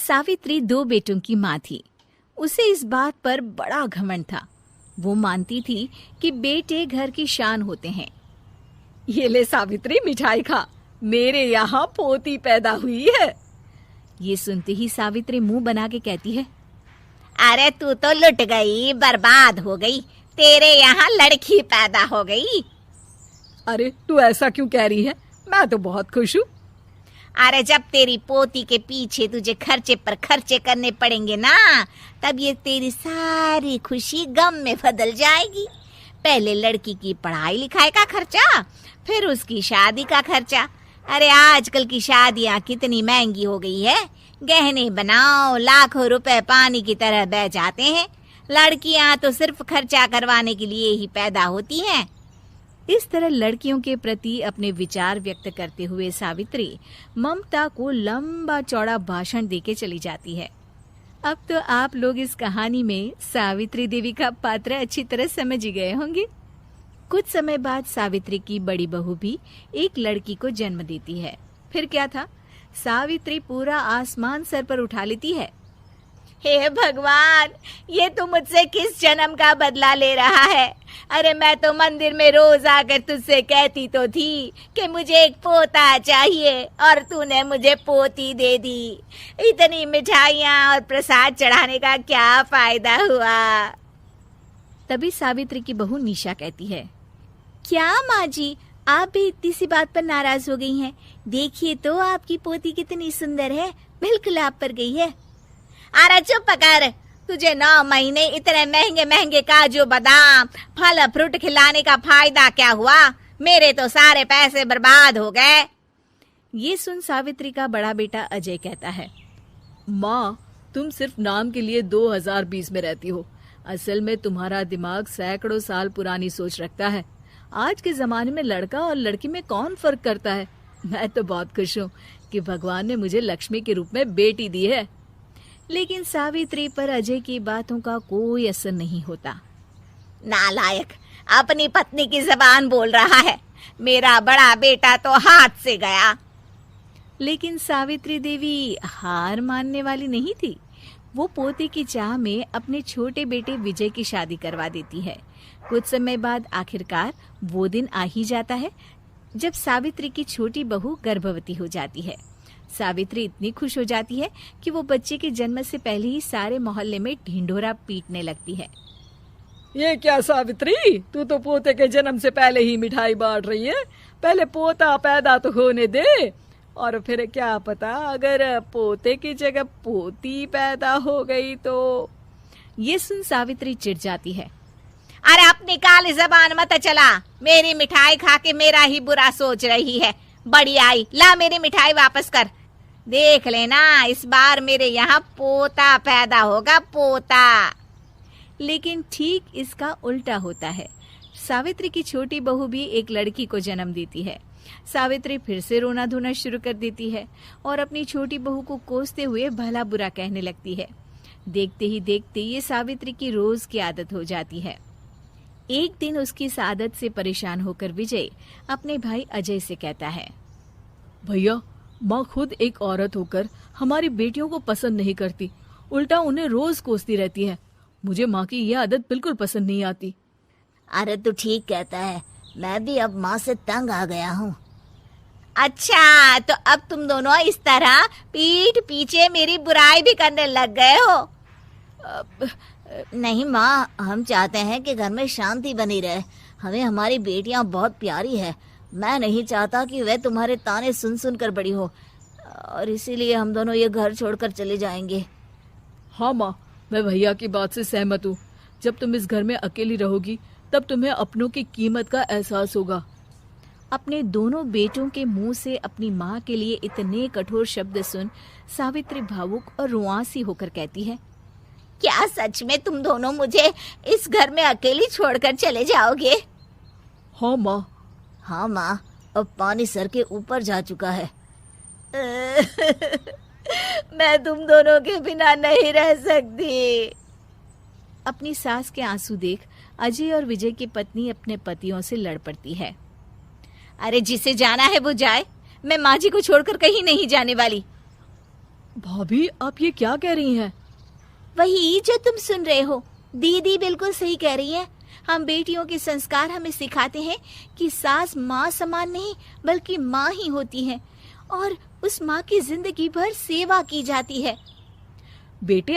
सावित्री 2 बेटों की माँ थी। उसे इस बात पर बड़ा घमंड था। वो मानती थी कि बेटे घर की शान होते हैं। ये ले सावित्री, मिठाई खा, मेरे यहाँ पोती पैदा हुई है। ये सुनते ही सावित्री मुंह बना के कहती है, अरे तू तो लुट गई, बर्बाद हो गई, तेरे यहाँ लड़की पैदा हो गई। अरे तू ऐसा क्यों कह रही है? मैं तो बहुत खुश हूँ। अरे जब तेरी पोती के पीछे तुझे खर्चे पर खर्चे करने पड़ेंगे ना, तब ये तेरी सारी खुशी गम में बदल जाएगी। पहले लड़की की पढ़ाई लिखाई का खर्चा, फिर उसकी शादी का खर्चा। अरे आजकल की शादियाँ कितनी महंगी हो गई है। गहने बनाओ, लाखों रुपए पानी की तरह बह जाते हैं। लड़कियाँ तो सिर्फ खर्चा करवाने के लिए ही पैदा होती हैं। इस तरह लड़कियों के प्रति अपने विचार व्यक्त करते हुए सावित्री ममता को लंबा चौड़ा भाषण देके चली जाती है। अब तो आप लोग इस कहानी में सावित्री देवी का पात्र अच्छी तरह समझ ही गए होंगे। कुछ समय बाद सावित्री की बड़ी बहू भी एक लड़की को जन्म देती है। फिर क्या था, सावित्री पूरा आसमान सर पर उठा लेती है। हे भगवान, ये तू मुझसे किस जन्म का बदला ले रहा है? अरे मैं तो मंदिर में रोज आकर तुझसे कहती तो थी कि मुझे एक पोता चाहिए, और तूने मुझे पोती दे दी। इतनी मिठाइयाँ और प्रसाद चढ़ाने का क्या फायदा हुआ? तभी सावित्री की बहू निशा कहती है, क्या माँ जी, आप भी इतनी सी बात पर नाराज हो गई हैं? देखिए तो आपकी पोती कितनी सुंदर है, बिल्कुल आप पर गई है। अरे चुप कर, तुझे 9 महीने इतने महंगे महंगे काजू बादाम फल फ्रूट खिलाने का फायदा क्या हुआ? मेरे तो सारे पैसे बर्बाद हो गए। ये सुन सावित्री का बड़ा बेटा अजय कहता है, माँ, तुम सिर्फ नाम के लिए 2020 में रहती हो। असल में तुम्हारा दिमाग सैकड़ों साल पुरानी सोच रखता है। आज के जमाने में लड़का और लड़की में कौन फर्क करता है? मैं तो बहुत खुश हूँ कि भगवान ने मुझे लक्ष्मी के रूप में बेटी दी है। लेकिन सावित्री पर अजय की बातों का कोई असर नहीं होता। नालायक, अपनी पत्नी की जबान बोल रहा है। मेरा बड़ा बेटा तो हाथ से गया। लेकिन सावित्री देवी हार मानने वाली नहीं थी। वो पोते की चाह में अपने छोटे बेटे विजय की शादी करवा देती है। कुछ समय बाद आखिरकार वो दिन आ ही जाता है जब सावित्री की छोटी बहू गर्भवती हो जाती है। सावित्री इतनी खुश हो जाती है कि वो बच्चे के जन्म से पहले ही सारे मोहल्ले में ढिंढोरा पीटने लगती है। ये क्या सावित्री, तू तो पोते के जन्म से पहले ही मिठाई बांट रही है। पहले पोता पैदा तो होने दे, और फिर क्या पता अगर पोते की जगह पोती पैदा हो गई तो। ये सुन सावित्री चिढ़ जाती है। अरे अपनी काली जबान मत चला, मेरी मिठाई खा के मेरा ही बुरा सोच रही है। बड़ी आई, ला मेरी मिठाई वापस कर। देख लेना, इस बार मेरे यहाँ पोता पैदा होगा, पोता। लेकिन ठीक इसका उल्टा होता है। सावित्री की छोटी बहू भी एक लड़की को जन्म देती है। सावित्री फिर से रोना धोना शुरू कर देती है और अपनी छोटी बहू को कोसते हुए भला बुरा कहने लगती है। देखते ही देखते ये सावित्री की रोज की आदत हो जाती है। एक दिन उसकी इस आदत से परेशान होकर विजय अपने भाई अजय से कहता है, भैया, माँ खुद एक औरत होकर हमारी बेटियों को पसंद नहीं करती, उल्टा उन्हें रोज कोसती रहती है। मुझे माँ की यह आदत बिल्कुल पसंद नहीं आती। अरे तू ठीक कहता है, मैं भी अब माँ से तंग आ गया हूँ। अच्छा, तो अब तुम दोनों इस तरह पीठ पीछे मेरी बुराई भी करने लग गए हो? नहीं माँ, हम चाहते हैं कि घर में शांति बनी रहे। हमें हमारी बेटियाँ बहुत प्यारी है। मैं नहीं चाहता कि वह तुम्हारे ताने सुन सुन कर बड़ी हो, और इसीलिए हम दोनों ये घर छोड़कर चले जाएंगे। हाँ माँ, मैं भैया की बात से सहमत हूँ। जब तुम इस घर में अकेली रहोगी तब तुम्हें अपनों की कीमत का एहसास होगा। अपने दोनों बेटों के मुंह से अपनी माँ के लिए इतने कठोर शब्द सुन सावित्री भावुक और रुआंसी होकर कहती है, क्या सच में तुम दोनों मुझे इस घर में अकेली छोड़कर चले जाओगे? हाँ माँ। हाँ माँ, अब पानी सर के ऊपर जा चुका है। मैं तुम दोनों के बिना नहीं रह सकती। अपनी सास के आंसू देख अजय और विजय की पत्नी अपने पतियों से लड़ पड़ती है। अरे जिसे जाना है वो जाए, मैं माँ जी को छोड़कर कहीं नहीं जाने वाली। भाभी, आप ये क्या कह रही हैं? वही जो तुम सुन रहे हो, दीदी बिल्कुल सही कह रही है। हम बेटियों के संस्कार हमें सिखाते हैं कि सास माँ समान नहीं बल्कि माँ ही होती है और उस माँ की जिंदगी भर सेवा की जाती है। बेटे